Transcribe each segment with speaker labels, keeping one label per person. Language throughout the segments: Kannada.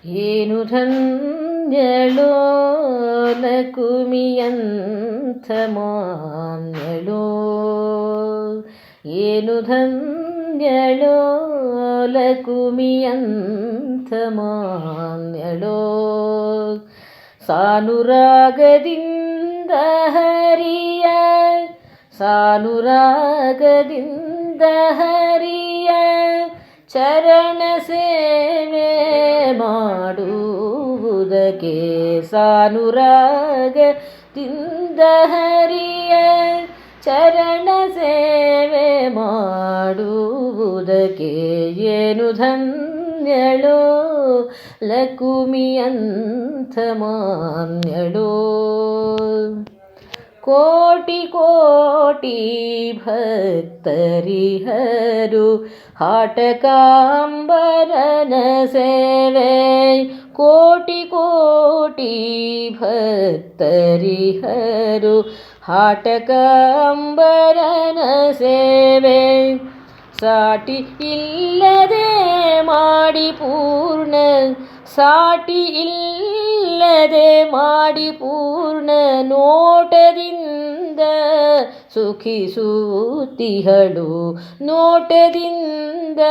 Speaker 1: ಏನು ಧನ್ಯಳೋ ಲಕುಮಿಯಂಥ ಮಾನ್ಯಳೋ, ಏನು ಧನ್ಯಳೋ ಲಕುಮಿಯಂಥ ಮಾನ್ಯಳೋ. ಸಾನುರಾಗದಿಂದ ಹರಿಯ, ಸಾನುರಾಗದಿಂದ ಹರಿಯ ಚರಣ ಸೇವೆ ಮಾಡುವುದಕ್ಕೆ, ಸಾನುರಾಗದಿಂದ ಹರಿಯ ಚರಣ ಸೇವೆ ಮಾಡುವುದಕ್ಕೆ. ಏನು ಧನ್ಯಳೋ ಲಕುಮಿಯಂಥ ಮಾನ್ಯಳೋ. ಕೋಟಿ ಕೋಟಿ ಭಕ್ತರಿಹರು ಹಾಟಕಾಂಬರನ ಸೇವೆ, ಕೋಟಿ ಕೋಟಿ ಭಕ್ತರಿಹರು ಹಾಟಕಾಂಬರನ ಸೇವೆ. ಸಾಟಿ ಇಲ್ಲದೆ ಮಾಡಿ ಪೂರ್ಣ, ಸಾಟಿ ಇಲ್ಲದೆ ಮಾಡಿ ಪೂರ್ಣ ನೋಟದಿಂದ ಸುಖಿಸುತ್ತಿಹಳು, ನೋಟದಿಂದ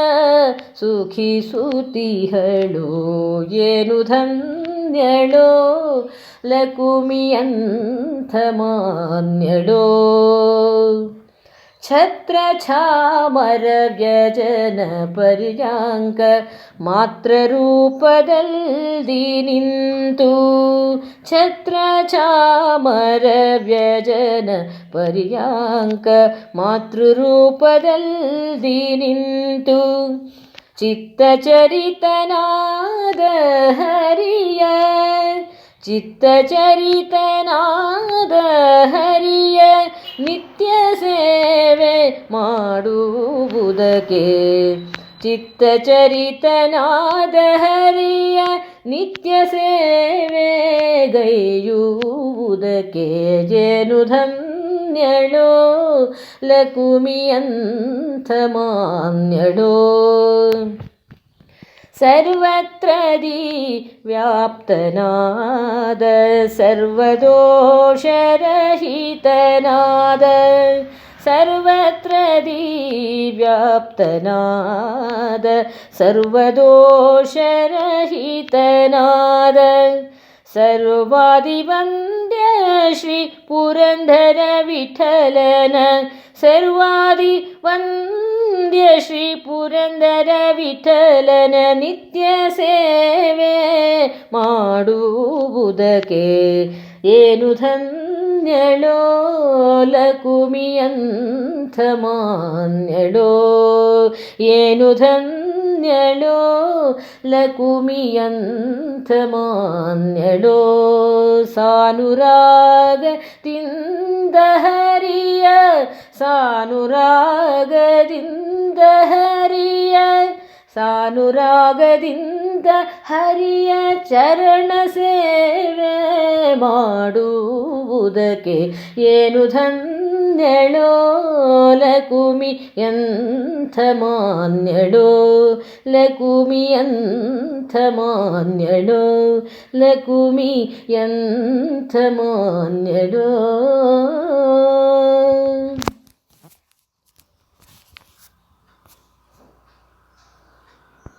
Speaker 1: ಸುಖಿಸುತ್ತಿಹಳು. ಏನು ಧನ್ಯಳೋ ಲಕುಮಿಯಂಥ ಮಾನ್ಯಳೋ. ಛತ್ರ ಛಾಮರ ವ್ಯಜನ ಪರ್ಯಾಂಕ ಮಾತ್ರ ರೂಪದಲ್ಲಿ ನಿಂತು, ಛತ್ರ ಛಾಮರ ವ್ಯಜನ ಪರ್ಯಾಂಕ ಮಾತೃರೂಪದಲ್ಲಿ ನಿಂತು, ಚಿತ್ತಚರಿತನಾದ ಹರಿಯ, ಚಿತ್ತಚರಿತನಾದ ಹರಿಯ ನಿತ್ಯ ಸೇವೆ ಮಾಡುವುದಕ್ಕೆ, ಚಿತ್ತಚರಿತನಾದ ಹರಿಯ ನಿತ್ಯ ಸೇವೆ ಗೈಯುವುದಕ್ಕೆ. ಏನು ಧನ್ಯಳೋ ಲಕುಮಿಯಂಥ ಮಾನ್ಯಳೋ. ಸರ್ವತ್ರದಿ ವ್ಯಾಪ್ತನಾದ ಸರ್ವದೋಷರಹಿತನಾದ, ಸರ್ವತ್ರದಿ ವ್ಯಾಪ್ತನಾದ ಸರ್ವದೋಷರಹಿತನಾದ, ಸರ್ವಾದಿವಂದ್ಯ ಶ್ರೀ ಪುರಂದರ ವಿಠಲನ, ಸರ್ವಾದಿವಂದ್ಯ ಶ್ರೀ ಪುರಂದರ ವಿಠಲನ ನಿತ್ಯ ಸೇವೆ ಮಾಡುವುದಕ್ಕೆ. ಏನು ಧನ್ಯಳೋ ಲಕುಮಿಯಂಥ ಮಾನ್ಯಳೋ. ಏನು ಧನ್ಯಳೋ ಲಕುಮಿಯಂಥ ಮಾನ್ಯಳೋ. ಸಾನುರಾಗದಿಂದ ಹರಿಯ, ಸಾನುರಾಗದಿಂದ ಹರಿಯ, ಸಾನುರಾಗದಿಂದ ಹರಿಯ ಚರಣ ಸೇವೆ ಮಾಡುವುದಕ್ಕೆ. ಏನು ಧನ್ಯಳೋ ಲಕುಮಿಯಂಥ ಮಾನ್ಯಳೋ, ಲಕುಮಿಯಂಥ ಮಾನ್ಯಳೋ, ಲಕುಮಿಯಂಥ ಮಾನ್ಯಳೋ.